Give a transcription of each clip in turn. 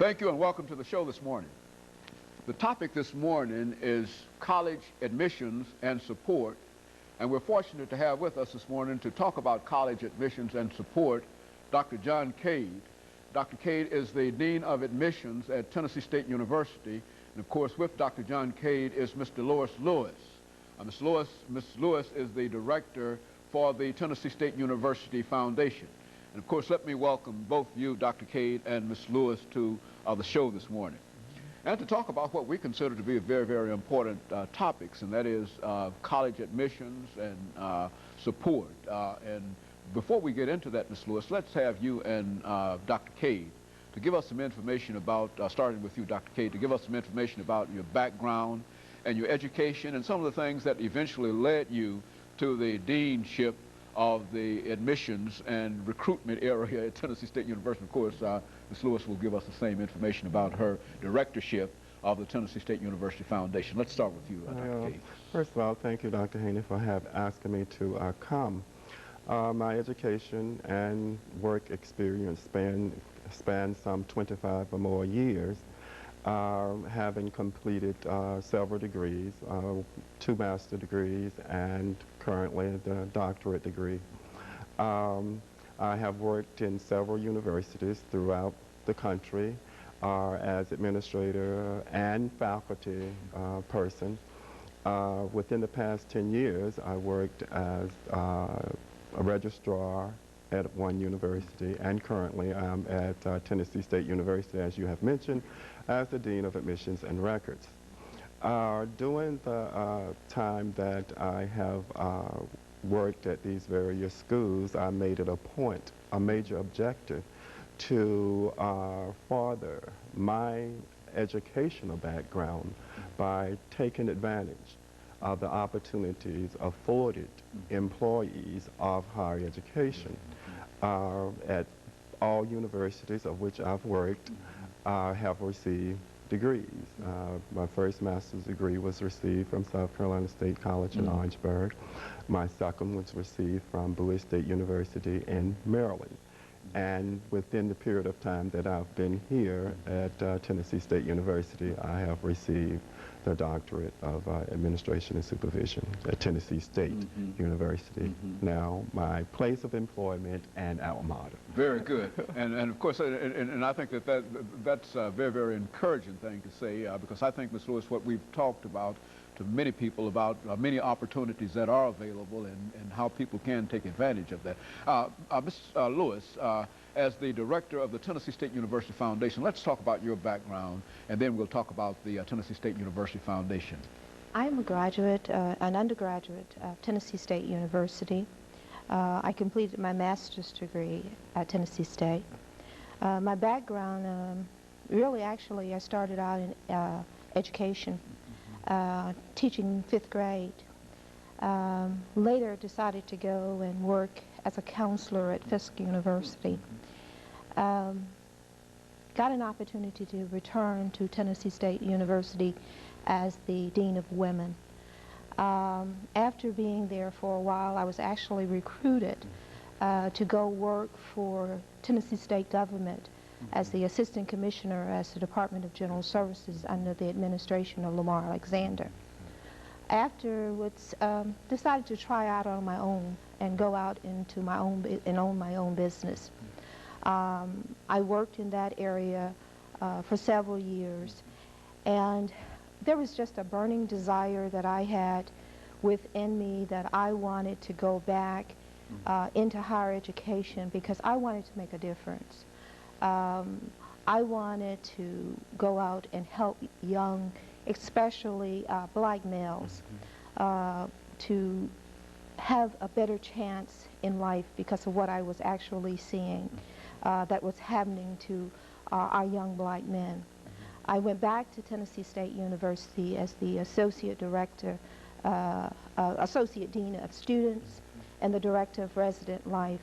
Thank you and welcome to the show this morning. The topic this morning is college admissions and support, and we're fortunate to have with us this morning to talk about college admissions and support Dr. John Cade. Dr. Cade is the Dean of Admissions at Tennessee State University, and of course with Dr. John Cade is Ms. DLewis. Ms. Lewis is the Director for the Tennessee State University Foundation. And of course, let me welcome both you, Dr. Cade and Ms. Lewis, to the show this morning. And to talk about what we consider to be very, very important topics, and that is college admissions and support. And before we get into that, Ms. Lewis, let's have you and Dr. Cade to give us some information about, starting with you, Dr. Cade, to give us some information about your background and your education and some of the things that eventually led you to the deanship of the admissions and recruitment area at Tennessee State University. Of course, Ms. Lewis will give us the same information about her directorship of the Tennessee State University Foundation. Let's start with you, Dr. Cade. First of all, thank you, Dr. Haney, for asking me to come. My education and work experience spans some 25 or more years, having completed several degrees, 2 master's degrees, and currently the doctorate degree. I have worked in several universities throughout the country as administrator and faculty person. Within the past 10 years, I worked as a registrar at one university, and currently I'm at Tennessee State University, as you have mentioned, as the Dean of Admissions and Records. During the time that I have worked at these various schools, I made it a major objective to further my educational background by taking advantage of the opportunities afforded employees of higher education. At all universities of which I've worked, I have received degrees. My first master's degree was received from South Carolina State College in Orangeburg. My second was received from Bowie State University in Maryland. And within the period of time that I've been here at Tennessee State University, I have received the Doctorate of Administration and Supervision at Tennessee State University. Now, my place of employment and alma mater. Very good. and of course, and I think that's a very, very encouraging thing to say, because I think, Ms. Lewis, what we've talked about to many people about many opportunities that are available and how people can take advantage of that. Ms. Lewis, as the director of the Tennessee State University Foundation, let's talk about your background, and then we'll talk about the Tennessee State University Foundation. I'm a graduate, an undergraduate of Tennessee State University. I completed my master's degree at Tennessee State. My background, really actually, I started out in education. Teaching 5th grade. Later decided to go and work as a counselor at Fisk University. Got an opportunity to return to Tennessee State University as the Dean of Women. After being there for a while, I was actually recruited to go work for Tennessee State government as the Assistant Commissioner as the Department of General Services under the administration of Lamar Alexander. Afterwards, decided to try out on my own and go out into my own and own my own business. I worked in that area for several years, and there was just a burning desire that I had within me that I wanted to go back into higher education because I wanted to make a difference. I wanted to go out and help young, especially black males, to have a better chance in life because of what I was actually seeing that was happening to our young black men. I went back to Tennessee State University as the Associate Director, Associate Dean of Students and the Director of Resident Life.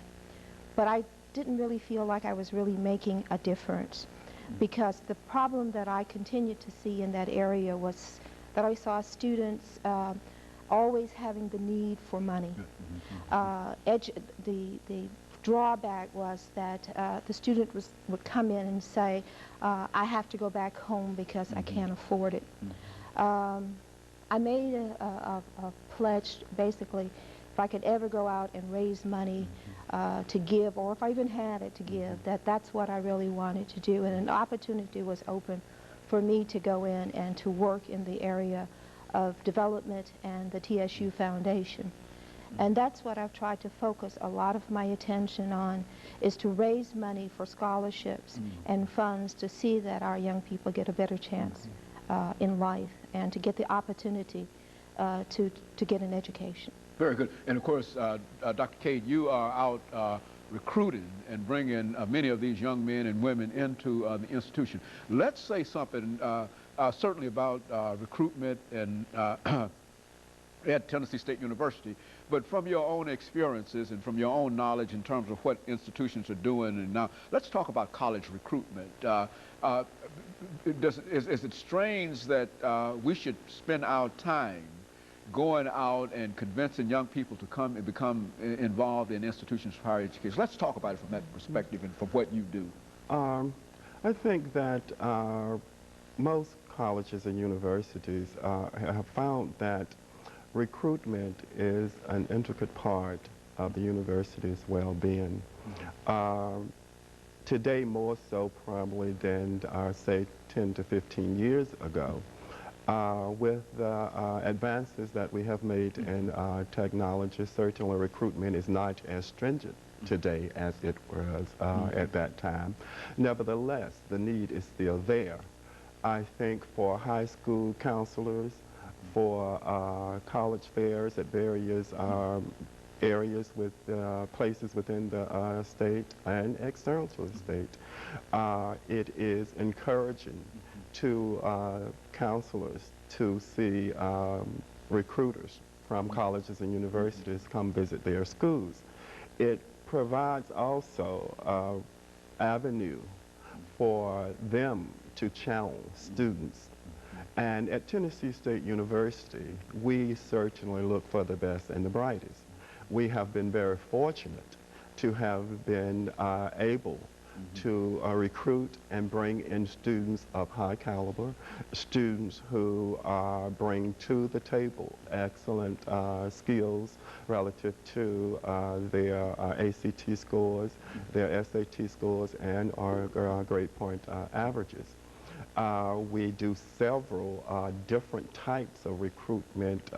But I didn't really feel like I was really making a difference because the problem that I continued to see in that area was that I saw students always having the need for money. The drawback was that the student would come in and say, I have to go back home because I can't afford it. I made a pledge, basically, if I could ever go out and raise money to give, or if I even had it to give, that's what I really wanted to do. And an opportunity was open for me to go in and to work in the area of development and the TSU Foundation. And that's what I've tried to focus a lot of my attention on, is to raise money for scholarships and funds to see that our young people get a better chance in life and to get the opportunity to get an education. Very good. And of course, Dr. Cade, you are out recruiting and bringing many of these young men and women into the institution. Let's say something certainly about recruitment and at Tennessee State University, but from your own experiences and from your own knowledge in terms of what institutions are doing. And now let's talk about college recruitment. Is it strange that we should spend our time going out and convincing young people to come and become involved in institutions of higher education? Let's talk about it from that perspective and from what you do. I think that most colleges and universities have found that recruitment is an intricate part of the university's well-being. Today, more so probably than, say, 10 to 15 years ago. With the advances that we have made in technology, certainly recruitment is not as stringent today as it was at that time. Nevertheless, the need is still there. I think for high school counselors, for college fairs at various areas with places within the state and external to the state, it is encouraging to counselors to see recruiters from colleges and universities come visit their schools. It provides also an avenue for them to challenge students. And at Tennessee State University, we certainly look for the best and the brightest. We have been very fortunate to have been able to recruit and bring in students of high caliber, students who bring to the table excellent skills relative to their ACT scores, their SAT scores, and our grade point averages. We do several different types of recruitment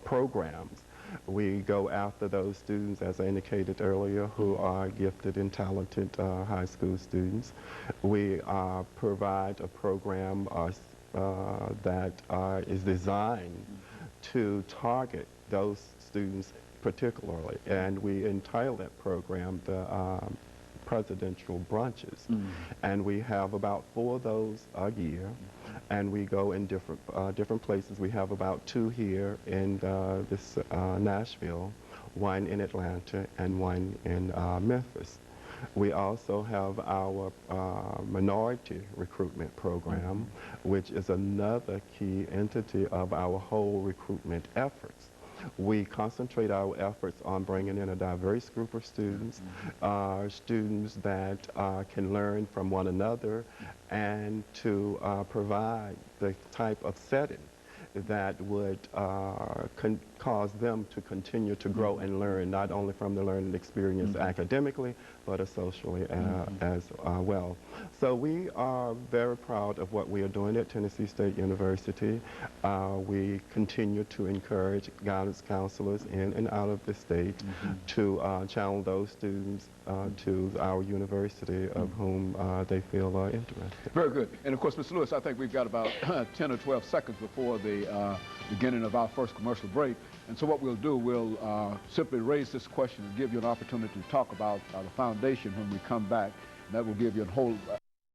programs. We go after those students, as I indicated earlier, who are gifted and talented high school students. We provide a program that is designed to target those students particularly, and we entitle that program the presidential brunches. And we have about 4 of those a year, and we go in different places. We have about 2 here in Nashville, 1 in Atlanta, and 1 in Memphis. We also have our minority recruitment program, which is another key entity of our whole recruitment efforts. We concentrate our efforts on bringing in a diverse group of students, students that can learn from one another, and to provide the type of setting that would cause them to continue to grow and learn, not only from the learning experience academically, but socially as well. So we are very proud of what we are doing at Tennessee State University. We continue to encourage guidance counselors in and out of the state to channel those students to our university of whom they feel are interested. Very good. And of course, Mr. Lewis, I think we've got about 10 or 12 seconds before the beginning of our first commercial break. And so what we'll do, we'll simply raise this question and give you an opportunity to talk about the foundation when we come back. And that will give you a whole